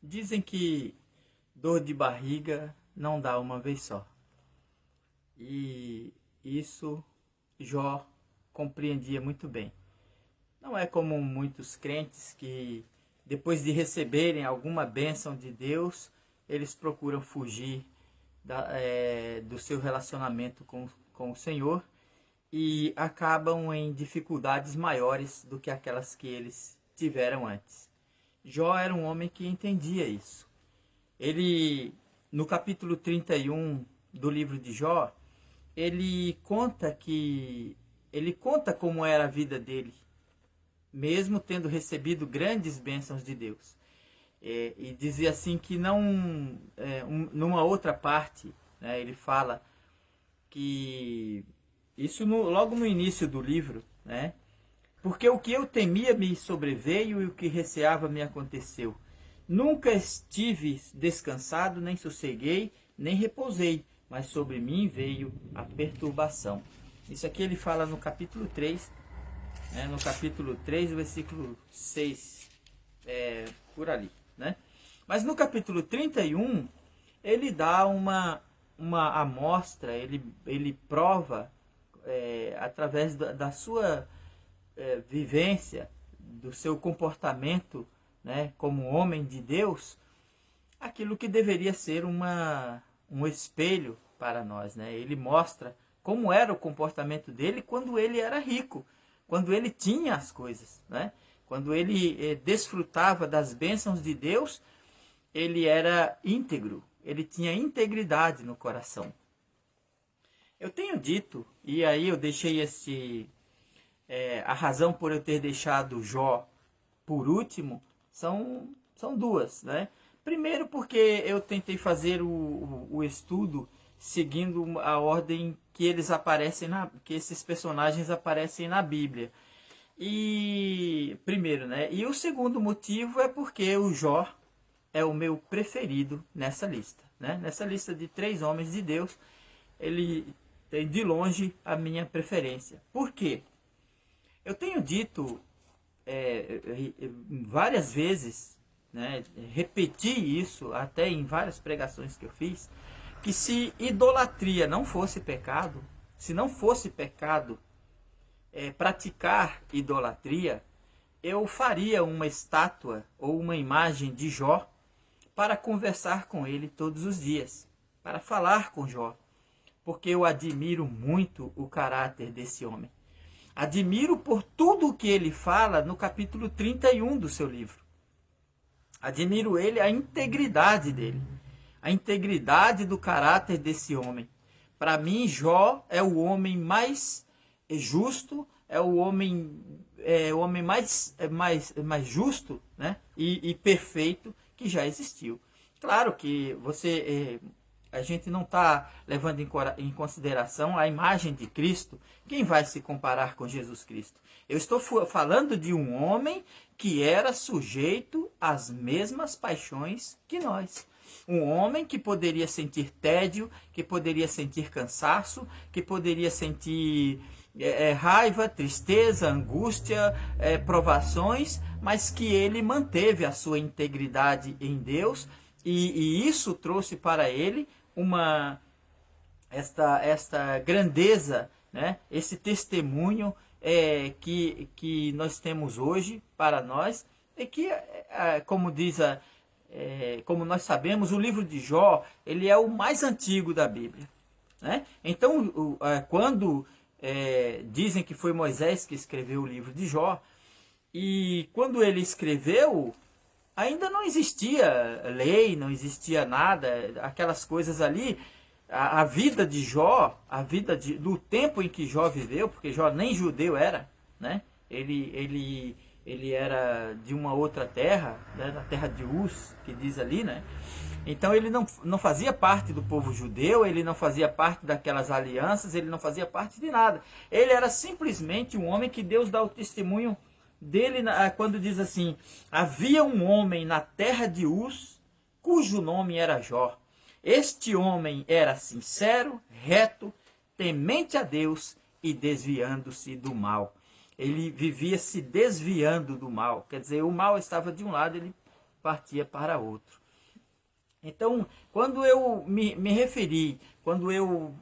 Dizem que dor de barriga não dá uma vez só. E isso Jó compreendia muito bem. Não é como muitos crentes que, depois de receberem alguma bênção de Deus, eles procuram fugir do seu relacionamento com o Senhor e acabam em dificuldades maiores do que aquelas que eles tiveram antes. Jó era um homem que entendia isso. Ele, no capítulo 31 do livro de Jó, ele conta como era a vida dele, mesmo tendo recebido grandes bênçãos de Deus. E dizia assim que numa outra parte, né, ele fala que isso logo no início do livro, né? Porque o que eu temia me sobreveio e o que receava me aconteceu. Nunca estive descansado, nem sosseguei, nem repousei, mas sobre mim veio a perturbação. Isso aqui ele fala no capítulo 3, né? No capítulo 3, versículo 6, por ali, né? Mas no capítulo 31, ele dá uma amostra, ele prova, através da sua vivência, do seu comportamento, né, como homem de Deus, aquilo que deveria ser um espelho para nós, né? Ele mostra como era o comportamento dele quando ele era rico, quando ele tinha as coisas, né? Quando ele desfrutava das bênçãos de Deus, ele era íntegro, ele tinha integridade no coração. Eu tenho dito, e aí eu deixei a razão por eu ter deixado Jó por último são duas, né? Primeiro porque eu tentei fazer o estudo seguindo a ordem que eles aparecem que esses personagens aparecem na Bíblia. E primeiro, né? E o segundo motivo é porque o Jó é o meu preferido nessa lista, né? Nessa lista de 3 homens de Deus, ele tem de longe a minha preferência. Por quê? Eu tenho dito várias vezes, né, repeti isso até em várias pregações que eu fiz, que se idolatria não fosse pecado, se não fosse pecado praticar idolatria, eu faria uma estátua ou uma imagem de Jó para conversar com ele todos os dias, para falar com Jó, porque eu admiro muito o caráter desse homem. Admiro por tudo o que ele fala no capítulo 31 do seu livro. Admiro ele, a integridade dele. A integridade do caráter desse homem. Para mim, Jó é o homem mais justo, é o homem mais justo, né? e perfeito que já existiu. Claro que a gente não está levando em consideração a imagem de Cristo. Quem vai se comparar com Jesus Cristo? Eu estou falando de um homem que era sujeito às mesmas paixões que nós. Um homem que poderia sentir tédio, que poderia sentir cansaço, que poderia sentir raiva, tristeza, angústia, provações, mas que ele manteve a sua integridade em Deus e isso trouxe para ele esta grandeza, né? Esse testemunho que nós temos hoje para nós, e que, como nós sabemos, o livro de Jó ele é o mais antigo da Bíblia, né? Então, quando dizem que foi Moisés que escreveu o livro de Jó, e quando ele escreveu, ainda não existia lei, não existia nada, aquelas coisas ali. A vida de Jó, do tempo em que Jó viveu, porque Jó nem judeu era, né? Ele era de uma outra terra, né? Na terra de Uz, que diz ali, né? Então ele não fazia parte do povo judeu, ele não fazia parte daquelas alianças, ele não fazia parte de nada. Ele era simplesmente um homem que Deus dá o testemunho dele quando diz assim: havia um homem na terra de Uz, cujo nome era Jó. Este homem era sincero, reto, temente a Deus e desviando-se do mal. Ele vivia se desviando do mal. Quer dizer, o mal estava de um lado, ele partia para outro. Então, quando eu me referi, quando eu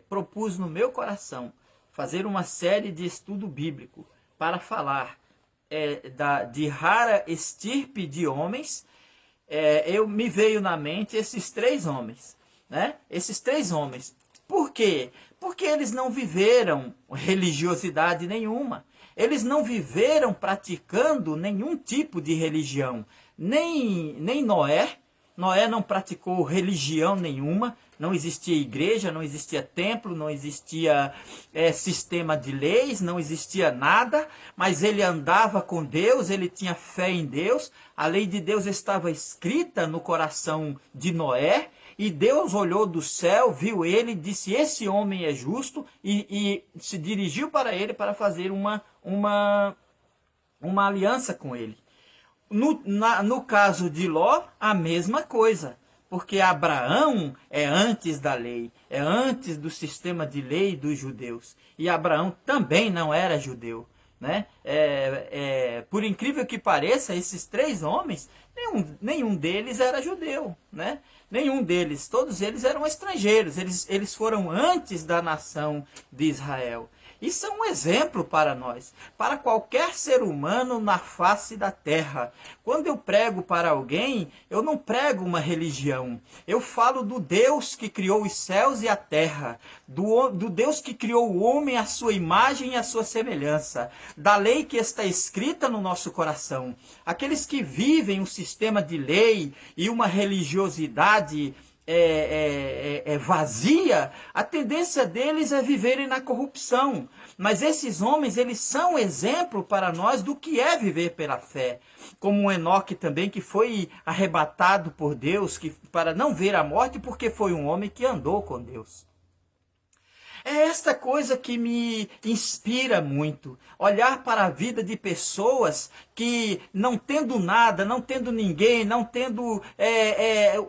propus no meu coração fazer uma série de estudo bíblico para falar de rara estirpe de homens, me veio na mente esses três homens, né? Esses três homens. Por quê? Porque eles não viveram religiosidade nenhuma. Eles não viveram praticando nenhum tipo de religião. Nem Noé. Noé não praticou religião nenhuma, não existia igreja, não existia templo, não existia sistema de leis, não existia nada, mas ele andava com Deus, ele tinha fé em Deus, a lei de Deus estava escrita no coração de Noé, e Deus olhou do céu, viu ele, disse, esse homem é justo, e se dirigiu para ele para fazer uma aliança com ele. No caso de Ló, a mesma coisa, porque Abraão é antes da lei, é antes do sistema de lei dos judeus, e Abraão também não era judeu, né? Por incrível que pareça, esses três homens, nenhum deles era judeu, né? Nenhum deles, todos eles eram estrangeiros, eles foram antes da nação de Israel. Isso é um exemplo para nós, para qualquer ser humano na face da terra. Quando eu prego para alguém, eu não prego uma religião. Eu falo do Deus que criou os céus e a terra, do Deus que criou o homem à sua imagem e à sua semelhança, da lei que está escrita no nosso coração. Aqueles que vivem um sistema de lei e uma religiosidade vazia, a tendência deles é viverem na corrupção. Mas esses homens, eles são exemplo para nós do que é viver pela fé. Como o Enoque também, que foi arrebatado por Deus para não ver a morte, porque foi um homem que andou com Deus. É esta coisa que me inspira muito. Olhar para a vida de pessoas que, não tendo nada, não tendo ninguém, não tendo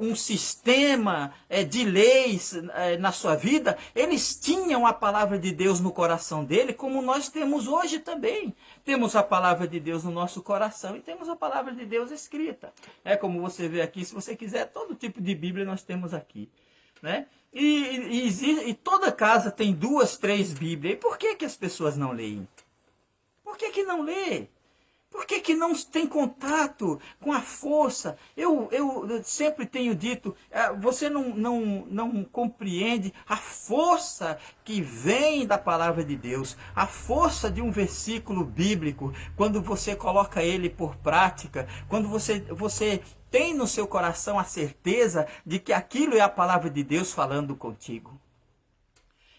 um sistema de leis na sua vida, eles tinham a palavra de Deus no coração dele, como nós temos hoje também. Temos a palavra de Deus no nosso coração e temos a palavra de Deus escrita. É como você vê aqui, se você quiser, todo tipo de Bíblia nós temos aqui, né? E toda casa tem 2, 3 Bíblias. E por que as pessoas não leem? Por que não lê? Por que não tem contato com a força? Eu sempre tenho dito, você não compreende a força que vem da palavra de Deus, a força de um versículo bíblico, quando você coloca ele por prática, quando você tem no seu coração a certeza de que aquilo é a palavra de Deus falando contigo.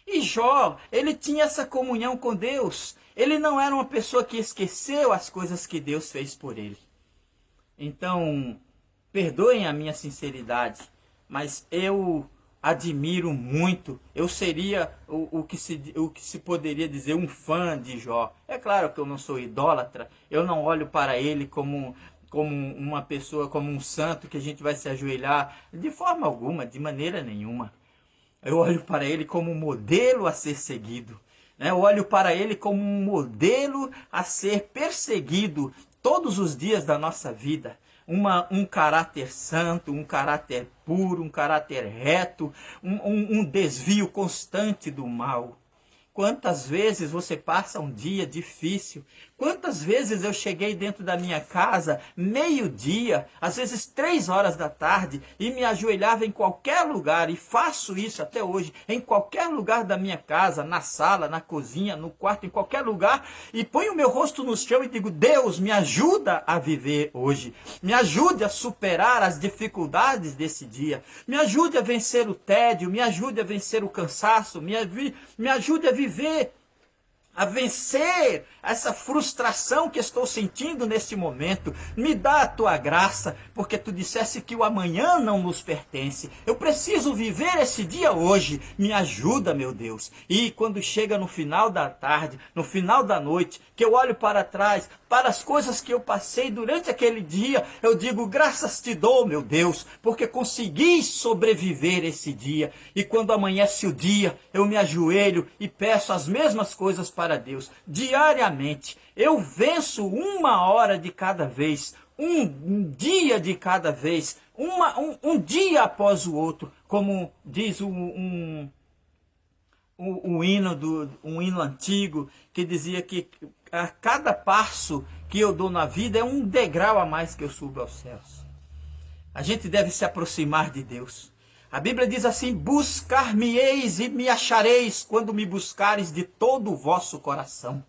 E Jó, ele tinha essa comunhão com Deus. Ele não era uma pessoa que esqueceu as coisas que Deus fez por ele. Então, perdoem a minha sinceridade, mas eu admiro muito. Eu seria o que se poderia dizer um fã de Jó. É claro que eu não sou idólatra, eu não olho para ele como uma pessoa, como um santo que a gente vai se ajoelhar, de forma alguma, de maneira nenhuma. Eu olho para ele como um modelo a ser seguido, né? Eu olho para ele como um modelo a ser perseguido todos os dias da nossa vida. Um caráter santo, um caráter puro, um caráter reto, um desvio constante do mal. Quantas vezes você passa um dia difícil? Quantas vezes eu cheguei dentro da minha casa, meio-dia, às vezes 3 horas da tarde, e me ajoelhava em qualquer lugar, e faço isso até hoje, em qualquer lugar da minha casa, na sala, na cozinha, no quarto, em qualquer lugar, e ponho o meu rosto no chão e digo, Deus, me ajuda a viver hoje, me ajude a superar as dificuldades desse dia, me ajude a vencer o tédio, me ajude a vencer o cansaço, me ajude a viver, a vencer essa frustração que estou sentindo neste momento. Me dá a tua graça, porque tu disseste que o amanhã não nos pertence. Eu preciso viver esse dia hoje. Me ajuda, meu Deus. E quando chega no final da tarde, no final da noite, que eu olho para trás, para as coisas que eu passei durante aquele dia, eu digo, graças te dou, meu Deus, porque consegui sobreviver esse dia. E quando amanhece o dia, eu me ajoelho e peço as mesmas coisas para Deus. Diariamente, eu venço 1 hora de cada vez. um dia de cada vez, um dia após o outro, como diz um hino antigo, que dizia que a cada passo que eu dou na vida é um degrau a mais que eu subo aos céus. A gente deve se aproximar de Deus. A Bíblia diz assim: buscar-me-eis e me achareis quando me buscares de todo o vosso coração.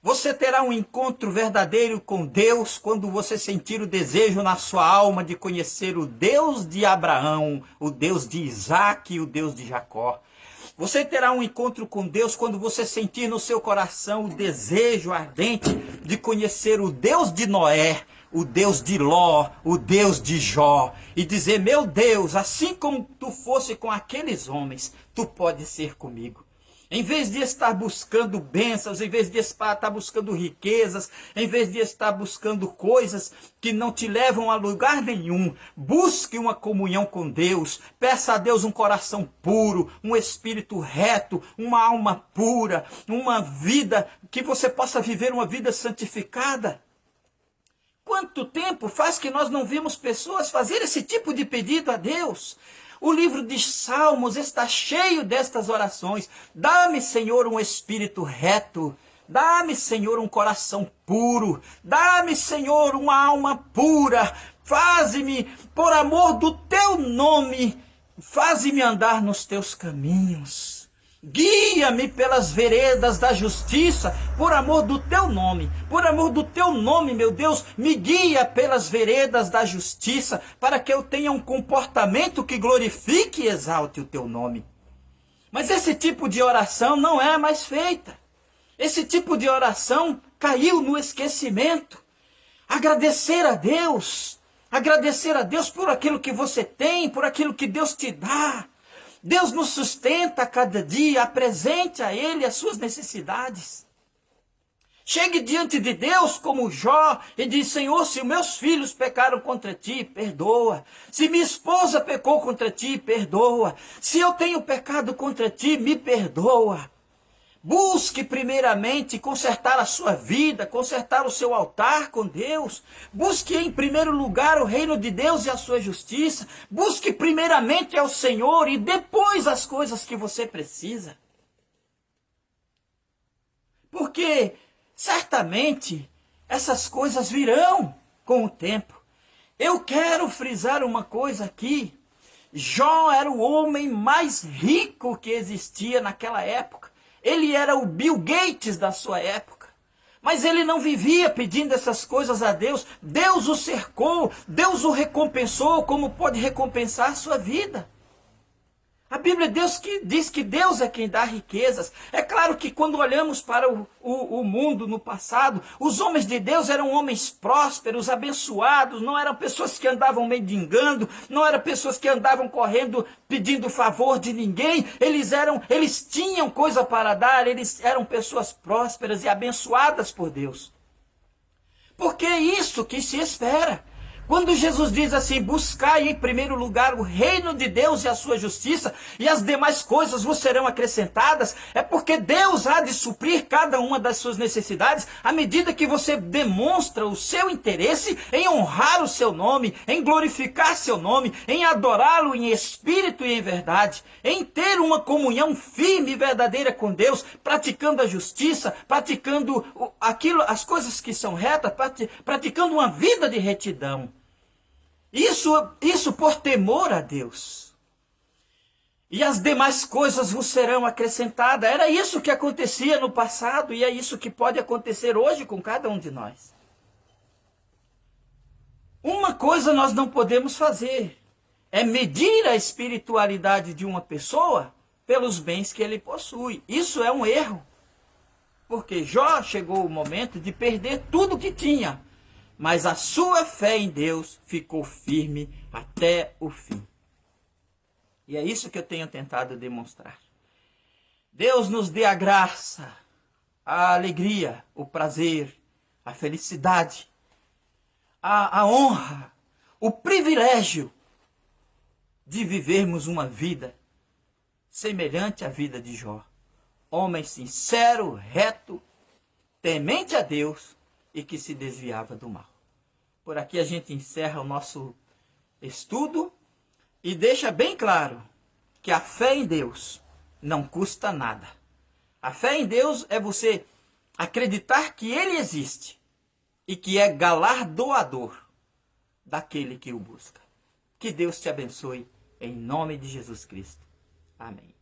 Você terá um encontro verdadeiro com Deus quando você sentir o desejo na sua alma de conhecer o Deus de Abraão, o Deus de Isaac e o Deus de Jacó. Você terá um encontro com Deus quando você sentir no seu coração o desejo ardente de conhecer o Deus de Noé, o Deus de Ló, o Deus de Jó, e dizer: meu Deus, assim como tu fosse com aqueles homens, tu pode ser comigo. Em vez de estar buscando bênçãos, em vez de estar buscando riquezas, em vez de estar buscando coisas que não te levam a lugar nenhum, busque uma comunhão com Deus, peça a Deus um coração puro, um espírito reto, uma alma pura, uma vida que você possa viver uma vida santificada. Quanto tempo faz que nós não vimos pessoas fazer esse tipo de pedido a Deus? O livro de Salmos está cheio destas orações. Dá-me, Senhor, um espírito reto. Dá-me, Senhor, um coração puro. Dá-me, Senhor, uma alma pura. Faze-me, por amor do teu nome, faze-me andar nos teus caminhos. Guia-me pelas veredas da justiça, por amor do teu nome. Por amor do teu nome, meu Deus, me guia pelas veredas da justiça, para que eu tenha um comportamento que glorifique e exalte o teu nome. Mas esse tipo de oração não é mais feita. Esse tipo de oração caiu no esquecimento. Agradecer a Deus por aquilo que você tem, por aquilo que Deus te dá. Deus nos sustenta a cada dia, apresente a Ele as suas necessidades. Chegue diante de Deus como Jó e diz: Senhor, se meus filhos pecaram contra ti, perdoa. Se minha esposa pecou contra ti, perdoa. Se eu tenho pecado contra ti, me perdoa. Busque primeiramente consertar a sua vida, consertar o seu altar com Deus. Busque em primeiro lugar o reino de Deus e a sua justiça. Busque primeiramente ao Senhor e depois as coisas que você precisa. Porque certamente essas coisas virão com o tempo. Eu quero frisar uma coisa aqui. Jó era o homem mais rico que existia naquela época. Ele era o Bill Gates da sua época. Mas ele não vivia pedindo essas coisas a Deus. Deus o cercou, Deus o recompensou como pode recompensar a sua vida. A Bíblia diz que Deus é quem dá riquezas. É claro que quando olhamos para o mundo no passado, os homens de Deus eram homens prósperos, abençoados, não eram pessoas que andavam mendigando, não eram pessoas que andavam correndo pedindo favor de ninguém. Eles tinham coisa para dar, eles eram pessoas prósperas e abençoadas por Deus. Porque é isso que se espera. Quando Jesus diz assim: buscai em primeiro lugar o reino de Deus e a sua justiça, e as demais coisas vos serão acrescentadas, é porque Deus há de suprir cada uma das suas necessidades à medida que você demonstra o seu interesse em honrar o seu nome, em glorificar seu nome, em adorá-lo em espírito e em verdade, em ter uma comunhão firme e verdadeira com Deus, praticando a justiça, praticando as coisas que são retas, praticando uma vida de retidão. Isso por temor a Deus. E as demais coisas vos serão acrescentadas. Era isso que acontecia no passado e é isso que pode acontecer hoje com cada um de nós. Uma coisa nós não podemos fazer, é medir a espiritualidade de uma pessoa pelos bens que ele possui. Isso é um erro. Porque Jó chegou o momento de perder tudo que tinha. Mas a sua fé em Deus ficou firme até o fim. E é isso que eu tenho tentado demonstrar. Deus nos dê a graça, a alegria, o prazer, a felicidade, a honra, o privilégio de vivermos uma vida semelhante à vida de Jó. Homem sincero, reto, temente a Deus, e que se desviava do mal. Por aqui a gente encerra o nosso estudo e deixa bem claro que a fé em Deus não custa nada. A fé em Deus é você acreditar que Ele existe e que é galardoador daquele que o busca. Que Deus te abençoe em nome de Jesus Cristo. Amém.